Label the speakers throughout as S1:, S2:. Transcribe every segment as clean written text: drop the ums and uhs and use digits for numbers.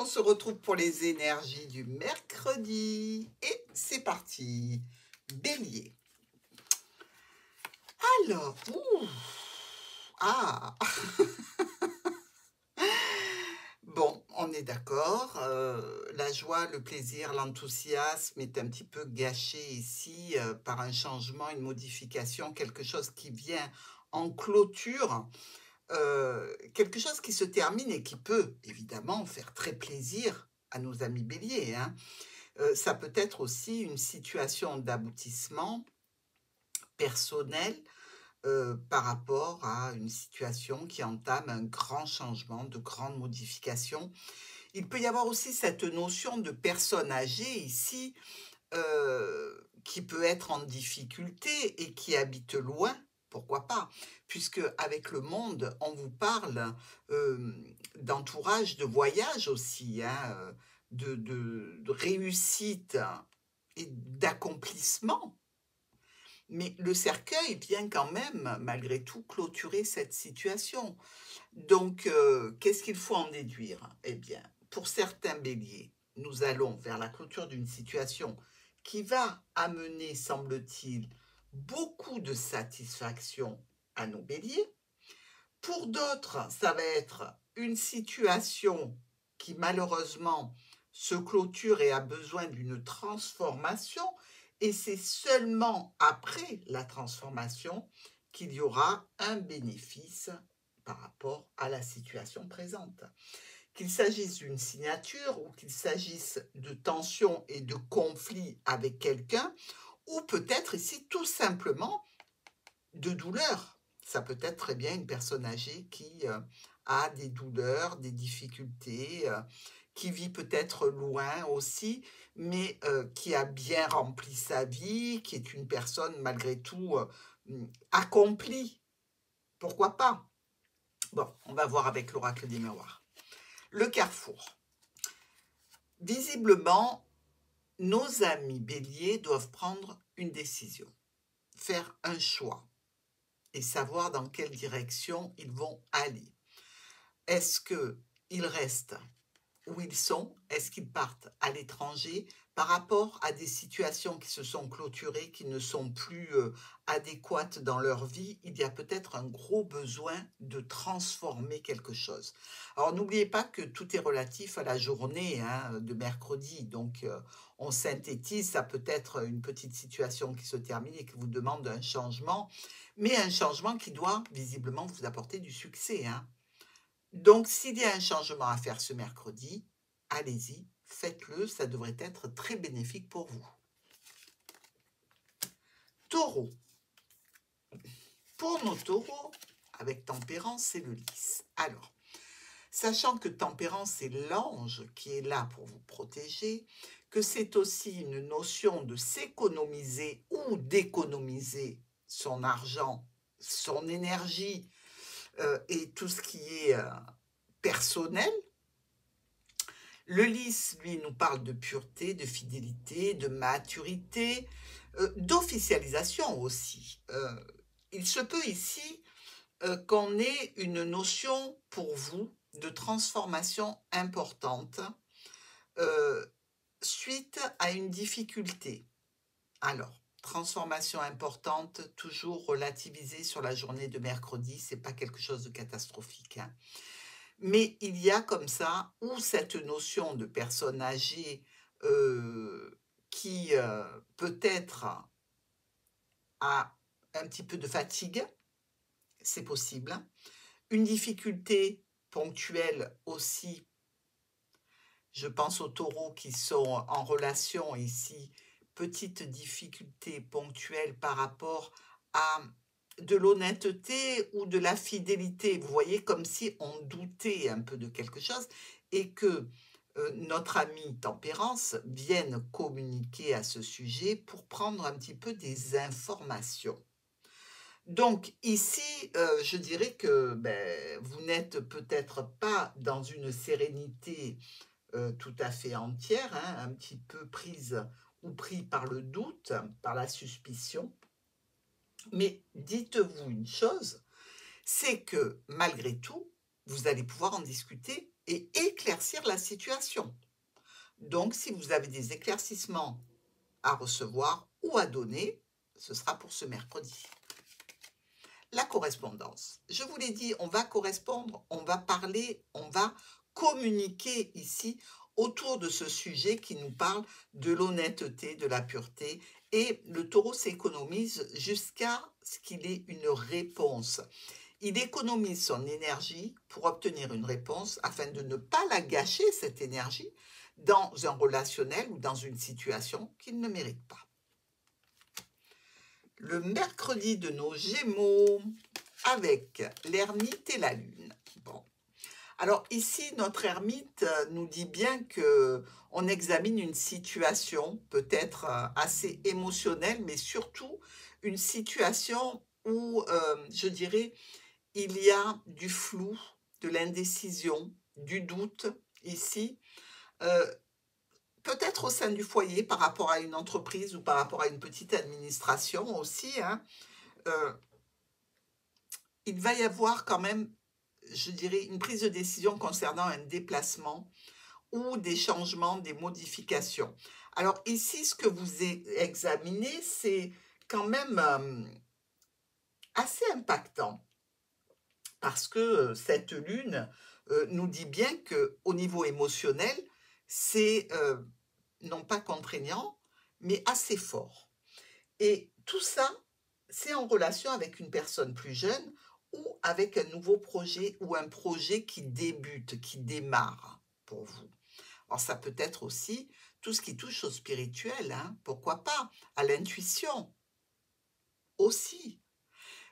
S1: se retrouve pour les énergies du mercredi. Et c'est parti. Bélier. Alors, ah, bon, on est d'accord. La joie, le plaisir, l'enthousiasme est un petit peu gâché ici par un changement, une modification, quelque chose qui vient en clôture. Quelque chose qui se termine et qui peut évidemment faire très plaisir à nos amis béliers, hein. Ça peut être aussi une situation d'aboutissement personnel par rapport à une situation qui entame un grand changement, de grandes modifications. Il peut y avoir aussi cette notion de personne âgée ici qui peut être en difficulté et qui habite loin, pourquoi pas? Puisque avec le monde, on vous parle d'entourage, de voyage aussi, hein, de réussite et d'accomplissement. Mais le cercueil vient quand même, malgré tout, clôturer cette situation. Donc, qu'est-ce qu'il faut en déduire? Eh bien, pour certains béliers, nous allons vers la clôture d'une situation qui va amener, semble-t-il, beaucoup de satisfaction à nos béliers. Pour d'autres, ça va être une situation qui malheureusement se clôture et a besoin d'une transformation, et c'est seulement après la transformation qu'il y aura un bénéfice par rapport à la situation présente. Qu'il s'agisse d'une signature ou qu'il s'agisse de tensions et de conflits avec quelqu'un, ou peut-être ici tout simplement de douleurs. Ça peut être très bien une personne âgée qui a des douleurs, des difficultés, qui vit peut-être loin aussi, mais qui a bien rempli sa vie, qui est une personne malgré tout accomplie. Pourquoi pas? Bon, on va voir avec l'oracle des miroirs. Le carrefour. Visiblement, nos amis béliers doivent prendre une décision, faire un choix et savoir dans quelle direction ils vont aller. Est-ce qu'ils restent où ils sont? Est-ce qu'ils partent à l'étranger? Par rapport à des situations qui se sont clôturées, qui ne sont plus adéquates dans leur vie, il y a peut-être un gros besoin de transformer quelque chose. Alors n'oubliez pas que tout est relatif à la journée de mercredi, donc on synthétise, ça peut être une petite situation qui se termine et qui vous demande un changement, mais un changement qui doit visiblement vous apporter du succès, hein. Donc, s'il y a un changement à faire ce mercredi, allez-y, faites-le, ça devrait être très bénéfique pour vous. Taureau. Pour nos taureaux, avec tempérance, c'est le lys. Alors, sachant que tempérance, c'est l'ange qui est là pour vous protéger, que c'est aussi une notion de s'économiser ou d'économiser son argent, son énergie et tout ce qui est personnel. Le lys, lui, nous parle de pureté, de fidélité, de maturité, d'officialisation aussi. Il se peut ici qu'on ait une notion pour vous de transformation importante suite à une difficulté. Alors, transformation importante, toujours relativisée sur la journée de mercredi, c'est pas quelque chose de catastrophique, hein. Mais il y a comme ça, ou cette notion de personne âgée qui peut-être a un petit peu de fatigue, c'est possible. Une difficulté ponctuelle aussi, je pense aux taureaux qui sont en relation ici, petite difficulté ponctuelle par rapport à de l'honnêteté ou de la fidélité. Vous voyez, comme si on doutait un peu de quelque chose et que notre ami Tempérance vienne communiquer à ce sujet pour prendre un petit peu des informations. Donc ici, je dirais que vous n'êtes peut-être pas dans une sérénité tout à fait entière, hein, un petit peu prise ou pris par le doute, par la suspicion. Mais dites-vous une chose, c'est que malgré tout, vous allez pouvoir en discuter et éclaircir la situation. Donc, si vous avez des éclaircissements à recevoir ou à donner, ce sera pour ce mercredi. La correspondance. Je vous l'ai dit, on va correspondre, on va parler, on va communiquer ici autour de ce sujet qui nous parle de l'honnêteté, de la pureté. Et le taureau s'économise jusqu'à ce qu'il ait une réponse. Il économise son énergie pour obtenir une réponse afin de ne pas la gâcher, cette énergie, dans un relationnel ou dans une situation qu'il ne mérite pas. Le mercredi de nos Gémeaux avec l'ermite et la lune. Bon. Alors ici, notre ermite nous dit bien que on examine une situation peut-être assez émotionnelle, mais surtout une situation où, je dirais, il y a du flou, de l'indécision, du doute ici. Euh, Peut-être au sein du foyer par rapport à une entreprise ou par rapport à une petite administration aussi, hein, euh, il va y avoir quand même, je dirais, une prise de décision concernant un déplacement ou des changements, des modifications. Alors ici, ce que vous examinez, c'est quand même assez impactant parce que cette lune nous dit bien qu'au niveau émotionnel, c'est non pas contraignant, mais assez fort. Et tout ça, c'est en relation avec une personne plus jeune ou avec un nouveau projet ou un projet qui débute, qui démarre pour vous. Alors ça peut être aussi tout ce qui touche au spirituel, hein, pourquoi pas, à l'intuition aussi.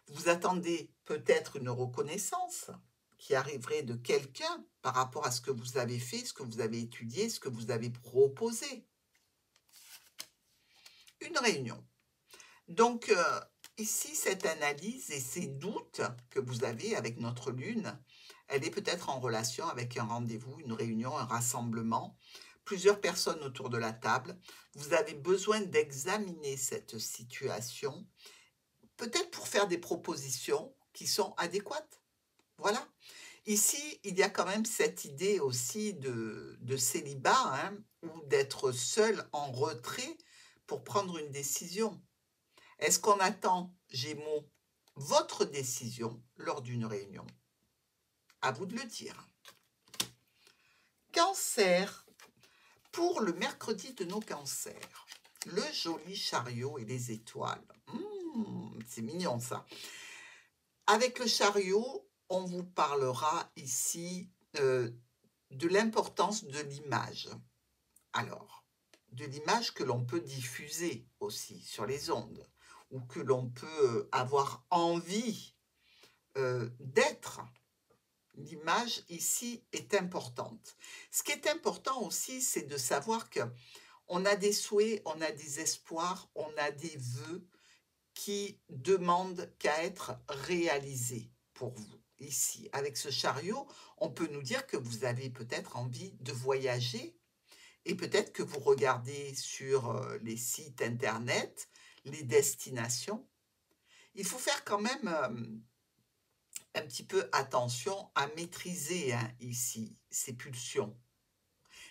S1: Vous attendez peut-être une reconnaissance qui arriverait de quelqu'un par rapport à ce que vous avez fait, ce que vous avez étudié, ce que vous avez proposé. Une réunion. Donc, ici, cette analyse et ces doutes que vous avez avec notre lune, elle est peut-être en relation avec un rendez-vous, une réunion, un rassemblement, plusieurs personnes autour de la table. Vous avez besoin d'examiner cette situation, peut-être pour faire des propositions qui sont adéquates. Voilà. Ici, il y a quand même cette idée aussi de célibat, hein, ou d'être seul en retrait pour prendre une décision. Est-ce qu'on attend, Gémeaux, votre décision lors d'une réunion? À vous de le dire. Cancer, pour le mercredi de nos cancers, le joli chariot et les étoiles. C'est mignon ça. Avec le chariot, on vous parlera ici de l'importance de l'image. Alors, de l'image que l'on peut diffuser aussi sur les ondes ou que l'on peut avoir envie d'être. L'image ici est importante. Ce qui est important aussi, c'est de savoir que on a des souhaits, on a des espoirs, on a des vœux qui demandent qu'à être réalisés pour vous. Ici, avec ce chariot, on peut nous dire que vous avez peut-être envie de voyager et peut-être que vous regardez sur les sites internet les destinations. Il faut faire quand même un petit peu attention à maîtriser ici ces pulsions.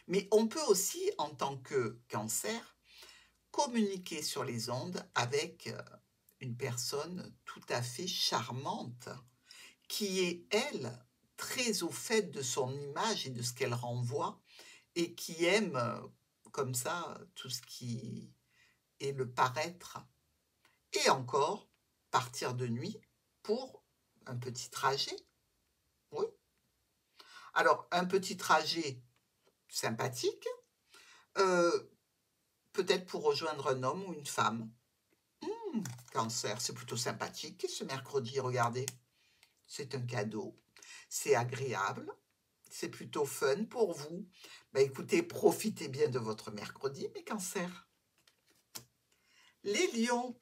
S1: Mais on peut aussi, en tant que cancer, communiquer sur les ondes avec une personne tout à fait charmante, qui est, elle, très au fait de son image et de ce qu'elle renvoie, et qui aime comme ça tout ce qui est le paraître. Et encore, partir de nuit pour un petit trajet. Oui. Alors, un petit trajet sympathique, peut-être pour rejoindre un homme ou une femme. Cancer, c'est plutôt sympathique ce mercredi, regardez. C'est un cadeau, c'est agréable, c'est plutôt fun pour vous. Ben écoutez, profitez bien de votre mercredi, mes cancers. Les lions.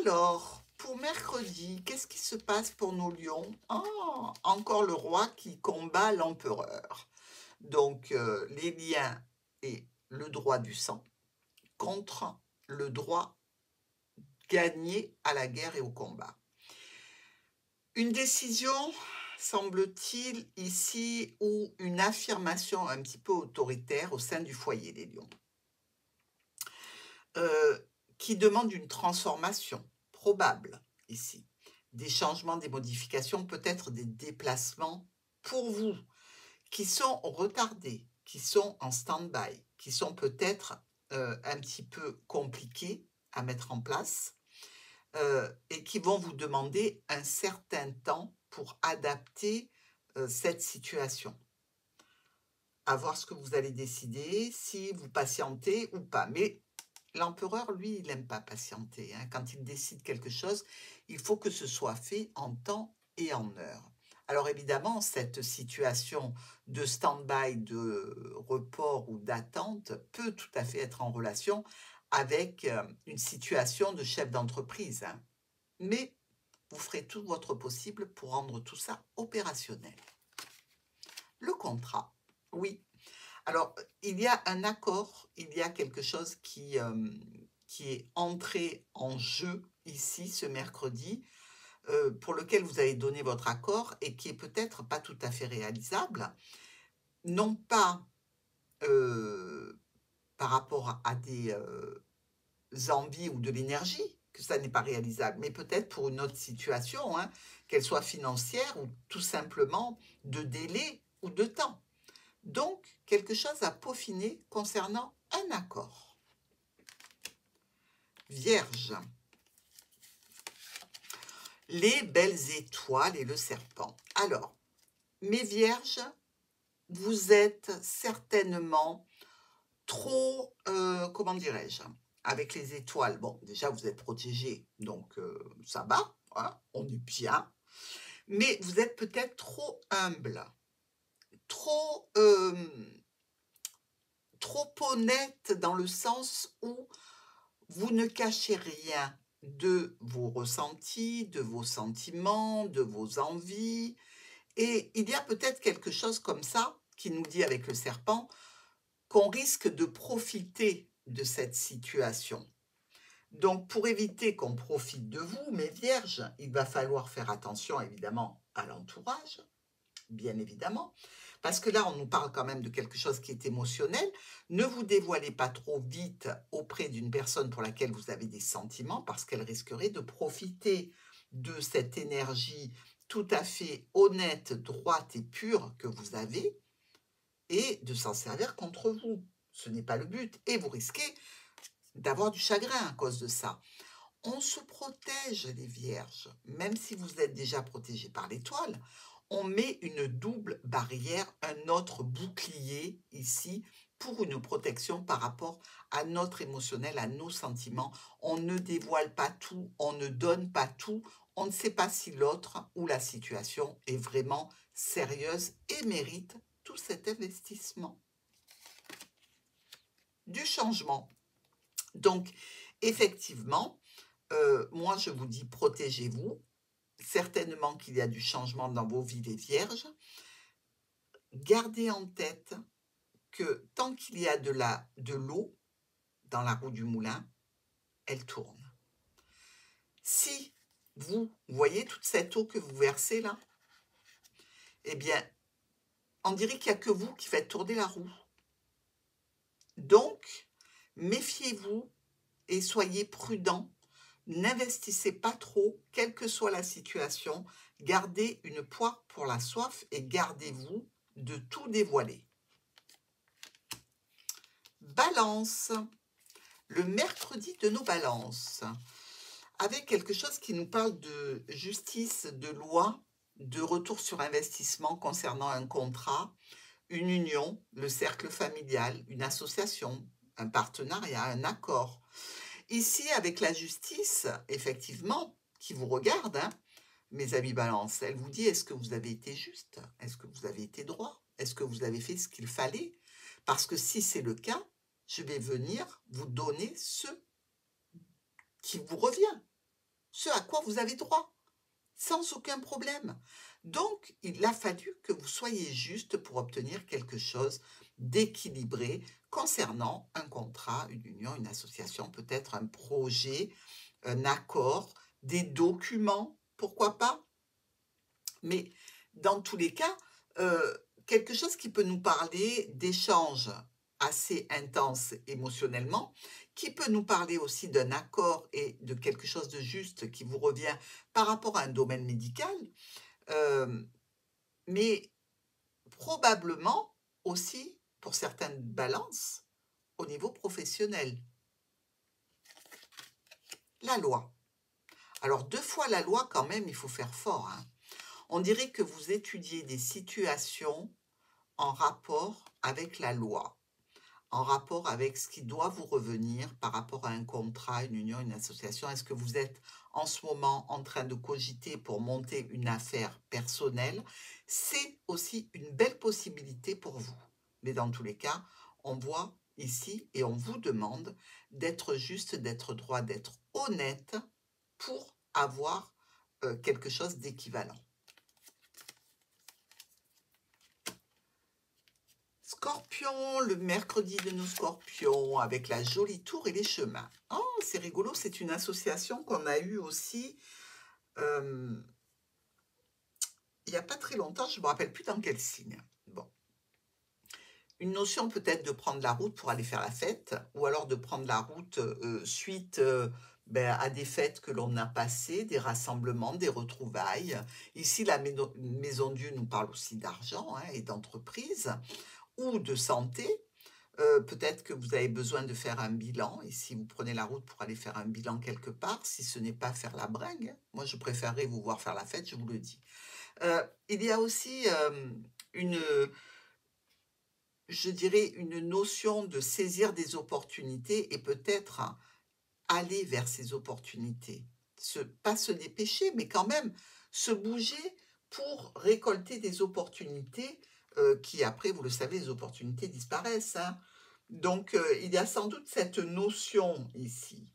S1: Alors, pour mercredi, qu'est-ce qui se passe pour nos lions? Oh, encore le roi qui combat l'empereur. Donc, les liens et le droit du sang contre le droit gagné à la guerre et au combat. Une décision semble-t-il, ici, ou une affirmation un petit peu autoritaire au sein du foyer des lions, qui demande une transformation probable ici. Des changements, des modifications, peut-être des déplacements pour vous, qui sont retardés, qui sont en stand-by, qui sont peut-être un petit peu compliqués à mettre en place et qui vont vous demander un certain temps pour adapter cette situation. À voir ce que vous allez décider, si vous patientez ou pas. Mais l'empereur, lui, il n'aime pas patienter, hein. Quand il décide quelque chose, il faut que ce soit fait en temps et en heure. Alors évidemment, cette situation de stand-by, de report ou d'attente peut tout à fait être en relation avec une situation de chef d'entreprise, hein. Mais vous ferez tout votre possible pour rendre tout ça opérationnel. Le contrat, oui. Alors, il y a un accord, il y a quelque chose qui est entré en jeu ici, ce mercredi, pour lequel vous avez donné votre accord et qui est peut-être pas tout à fait réalisable. Non pas par rapport à des envies ou de l'énergie, que ça n'est pas réalisable, mais peut-être pour une autre situation, hein, qu'elle soit financière ou tout simplement de délai ou de temps. Donc, quelque chose à peaufiner concernant un accord. Vierge. Les belles étoiles et le serpent. Alors, mes vierges, vous êtes certainement trop, comment dirais-je, avec les étoiles. Bon, déjà, vous êtes protégés, donc ça va, hein, on est bien. Mais vous êtes peut-être trop humble, trop, trop honnête dans le sens où vous ne cachez rien de vos ressentis, de vos sentiments, de vos envies. Et il y a peut-être quelque chose comme ça qui nous dit avec le serpent qu'on risque de profiter de cette situation. Donc, pour éviter qu'on profite de vous, mes vierges, il va falloir faire attention évidemment à l'entourage, bien évidemment, parce que là, on nous parle quand même de quelque chose qui est émotionnel. Ne vous dévoilez pas trop vite auprès d'une personne pour laquelle vous avez des sentiments, parce qu'elle risquerait de profiter de cette énergie tout à fait honnête, droite et pure que vous avez, et de s'en servir contre vous. Ce n'est pas le but. Et vous risquez d'avoir du chagrin à cause de ça. On se protège, les vierges, même si vous êtes déjà protégés par l'étoile. On met une double barrière, un autre bouclier ici pour une protection par rapport à notre émotionnel, à nos sentiments. On ne dévoile pas tout, on ne donne pas tout. On ne sait pas si l'autre ou la situation est vraiment sérieuse et mérite tout cet investissement. Du changement. Donc, effectivement, moi, je vous dis, protégez-vous. Certainement qu'il y a du changement dans vos vies, les vierges. Gardez en tête que tant qu'il y a de l'eau dans la roue du moulin, elle tourne. Si vous voyez toute cette eau que vous versez là, eh bien, on dirait qu'il n'y a que vous qui faites tourner la roue. Donc, méfiez-vous et soyez prudents. N'investissez pas trop, quelle que soit la situation. Gardez une poire pour la soif et gardez-vous de tout dévoiler. Balance, le mercredi de nos balances, avec quelque chose qui nous parle de justice, de loi, de retour sur investissement concernant un contrat, une union, le cercle familial, une association, un partenariat, un accord. Ici, avec la justice, effectivement, qui vous regarde, hein, mes amis balance, elle vous dit, est-ce que vous avez été juste? Est-ce que vous avez été droit? Est-ce que vous avez fait ce qu'il fallait? Parce que si c'est le cas, je vais venir vous donner ce qui vous revient, ce à quoi vous avez droit, sans aucun problème. Donc, il a fallu que vous soyez juste pour obtenir quelque chose d'équilibré concernant un contrat, une union, une association, peut-être un projet, un accord, des documents, pourquoi pas? Mais dans tous les cas, quelque chose qui peut nous parler d'échanges assez intenses émotionnellement, qui peut nous parler aussi d'un accord et de quelque chose de juste qui vous revient par rapport à un domaine médical, hem, mais probablement aussi, pour certaines balances, au niveau professionnel. La loi. Alors 2 fois la loi quand même, il faut faire fort, hein. On dirait que vous étudiez des situations en rapport avec la loi, en rapport avec ce qui doit vous revenir par rapport à un contrat, une union, une association. Est-ce que vous êtes en ce moment en train de cogiter pour monter une affaire personnelle? C'est aussi une belle possibilité pour vous. Mais dans tous les cas, on voit ici et on vous demande d'être juste, d'être droit, d'être honnête pour avoir quelque chose d'équivalent. Scorpion, le mercredi de nos scorpions, avec la jolie tour et les chemins. Oh, c'est rigolo, c'est une association qu'on a eue aussi euh, il n'y a pas très longtemps, je ne me rappelle plus dans quel signe. Bon. Une notion peut-être de prendre la route pour aller faire la fête, ou alors de prendre la route suite à des fêtes que l'on a passées, des rassemblements, des retrouvailles. Ici, la Maison Dieu nous parle aussi d'argent hein, et d'entreprise, ou de santé. Peut-être que vous avez besoin de faire un bilan, et si vous prenez la route pour aller faire un bilan quelque part, si ce n'est pas faire la bringue, moi je préférerais vous voir faire la fête, je vous le dis. Il y a aussi une, je dirais, une notion de saisir des opportunités et peut-être aller vers ces opportunités. Pas se dépêcher, mais quand même se bouger pour récolter des opportunités qui, après, vous le savez, les opportunités disparaissent. Hein. Donc, il y a sans doute cette notion ici.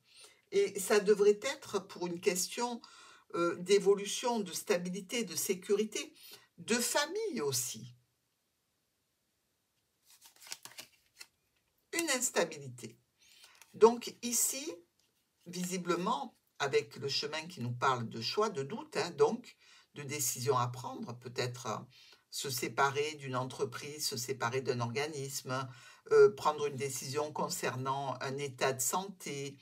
S1: Et ça devrait être pour une question d'évolution, de stabilité, de sécurité, de famille aussi. Une instabilité. Donc ici, visiblement, avec le chemin qui nous parle de choix, de doute, hein, donc de décision à prendre, peut-être se séparer d'une entreprise, se séparer d'un organisme, prendre une décision concernant un état de santé,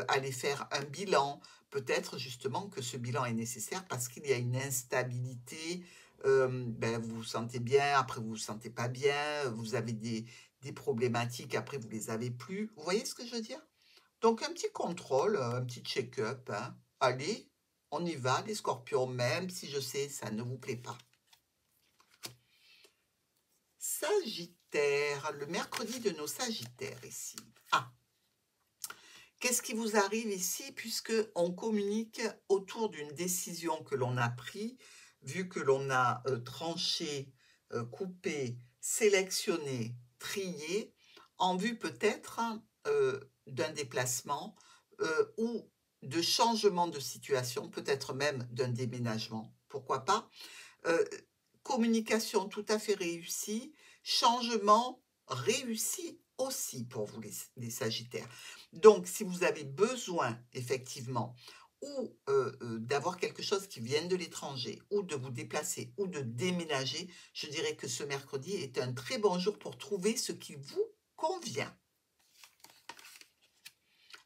S1: aller faire un bilan. Peut-être justement que ce bilan est nécessaire parce qu'il y a une instabilité, vous vous sentez bien, après vous vous sentez pas bien, vous avez des problématiques, après vous les avez plus. Vous voyez ce que je veux dire? Donc un petit contrôle, un petit check-up, hein. Allez, on y va, les scorpions, même si je sais, ça ne vous plaît pas. Sagittaire, le mercredi de nos sagittaires ici. Ah, qu'est-ce qui vous arrive ici puisque on communique autour d'une décision que l'on a prise, vu que l'on a tranché, coupé, sélectionné, trié, en vue peut-être d'un déplacement ou de changement de situation, peut-être même d'un déménagement, pourquoi pas. Euh, Communication tout à fait réussie, changement réussi aussi pour vous les Sagittaires. Donc, si vous avez besoin effectivement ou d'avoir quelque chose qui vienne de l'étranger, ou de vous déplacer, ou de déménager, je dirais que ce mercredi est un très bon jour pour trouver ce qui vous convient.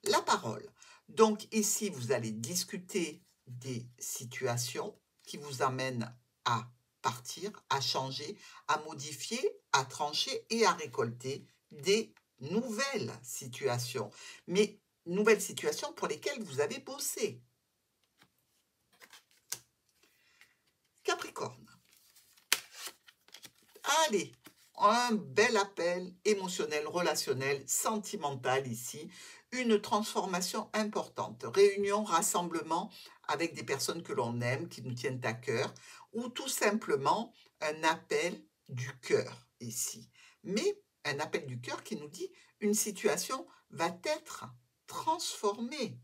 S1: La parole. Donc ici, vous allez discuter des situations qui vous amènent à partir, à changer, à modifier, à trancher et à récolter des nouvelles situations. Mais nouvelles situations pour lesquelles vous avez bossé. Capricorne. Allez, un bel appel émotionnel, relationnel, sentimental ici, une transformation importante, réunion, rassemblement avec des personnes que l'on aime, qui nous tiennent à cœur, ou tout simplement un appel du cœur ici. Mais un appel du cœur qui nous dit une situation va être transformée.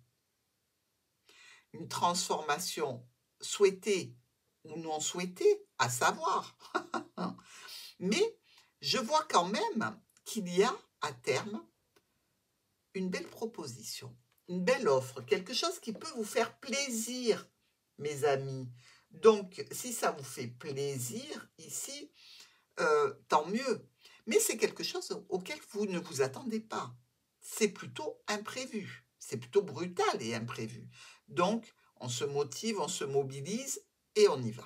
S1: Une transformation souhaitée ou non souhaitée, à savoir. Mais je vois quand même qu'il y a à terme une belle proposition, une belle offre, quelque chose qui peut vous faire plaisir, mes amis. Donc, si ça vous fait plaisir ici, tant mieux. Mais c'est quelque chose auquel vous ne vous attendez pas. C'est plutôt imprévu. C'est plutôt brutal et imprévu. Donc, on se motive, on se mobilise et on y va.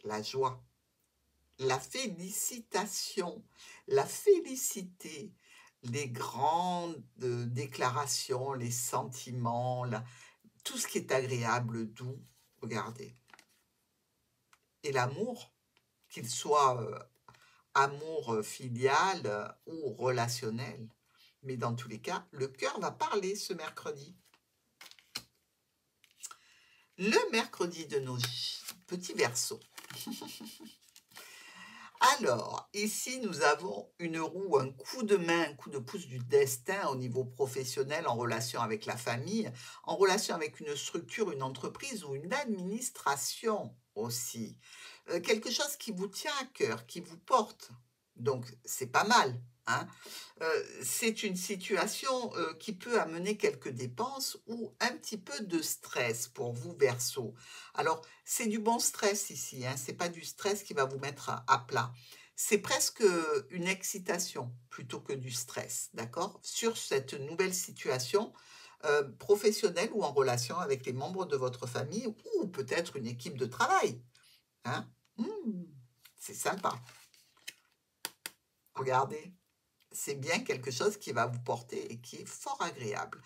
S1: La joie, la félicitation, la félicité, les grandes déclarations, les sentiments, tout ce qui est agréable, doux, regardez. Et l'amour, qu'il soit amour filial ou relationnel. Mais dans tous les cas, le cœur va parler ce mercredi. Le mercredi de nos petits Verseaux. Alors, ici, nous avons une roue, un coup de main, un coup de pouce du destin au niveau professionnel, en relation avec la famille, en relation avec une structure, une entreprise ou une administration aussi. Quelque chose qui vous tient à cœur, qui vous porte. Donc, c'est pas mal, hein. C'est une situation qui peut amener quelques dépenses ou un petit peu de stress pour vous, Verseau. Alors, c'est du bon stress ici, hein, c'est pas du stress qui va vous mettre à plat. C'est presque une excitation plutôt que du stress, d'accord? Sur cette nouvelle situation professionnelle ou en relation avec les membres de votre famille ou peut-être une équipe de travail, hein? C'est sympa. Regardez. C'est bien quelque chose qui va vous porter et qui est fort agréable.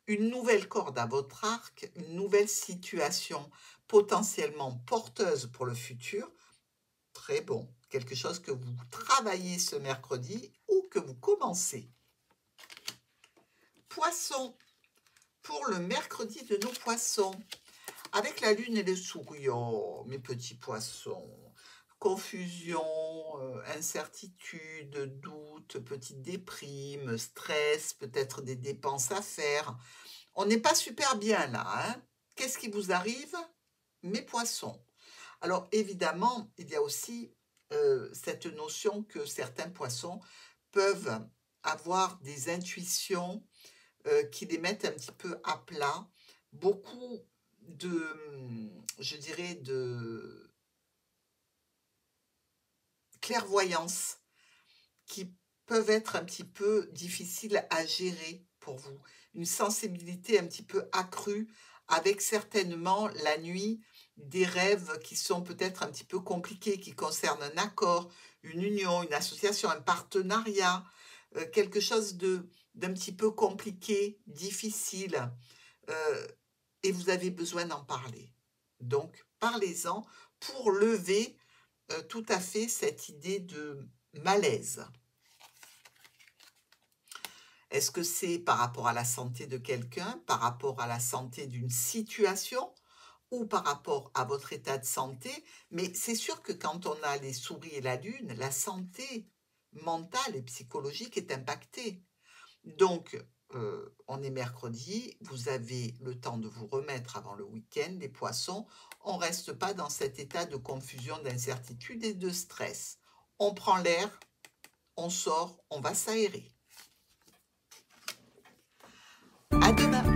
S1: Une nouvelle corde à votre arc, une nouvelle situation potentiellement porteuse pour le futur, très bon. Quelque chose que vous travaillez ce mercredi ou que vous commencez. Poisson, pour le mercredi de nos poissons, avec la lune et le souriant, oh, mes petits poissons. Confusion, incertitude, doute, petite déprime, stress, peut-être des dépenses à faire. On n'est pas super bien là, hein? Qu'est-ce qui vous arrive? Mes poissons. Alors évidemment, il y a aussi cette notion que certains poissons peuvent avoir des intuitions qui les mettent un petit peu à plat. Beaucoup de, je dirais, de clairvoyance qui peuvent être un petit peu difficiles à gérer pour vous. Une sensibilité un petit peu accrue avec certainement la nuit des rêves qui sont peut-être un petit peu compliqués, qui concernent un accord, une union, une association, un partenariat, quelque chose d'un petit peu compliqué, difficile, et vous avez besoin d'en parler. Donc, parlez-en pour lever tout à fait cette idée de malaise. Est-ce que c'est par rapport à la santé de quelqu'un, par rapport à la santé d'une situation ou par rapport à votre état de santé? Mais c'est sûr que quand on a les souris et la lune, la santé mentale et psychologique est impactée. Donc, on est mercredi, vous avez le temps de vous remettre avant le week-end, les poissons. On ne reste pas dans cet état de confusion, d'incertitude et de stress. On prend l'air, on sort, on va s'aérer. À demain!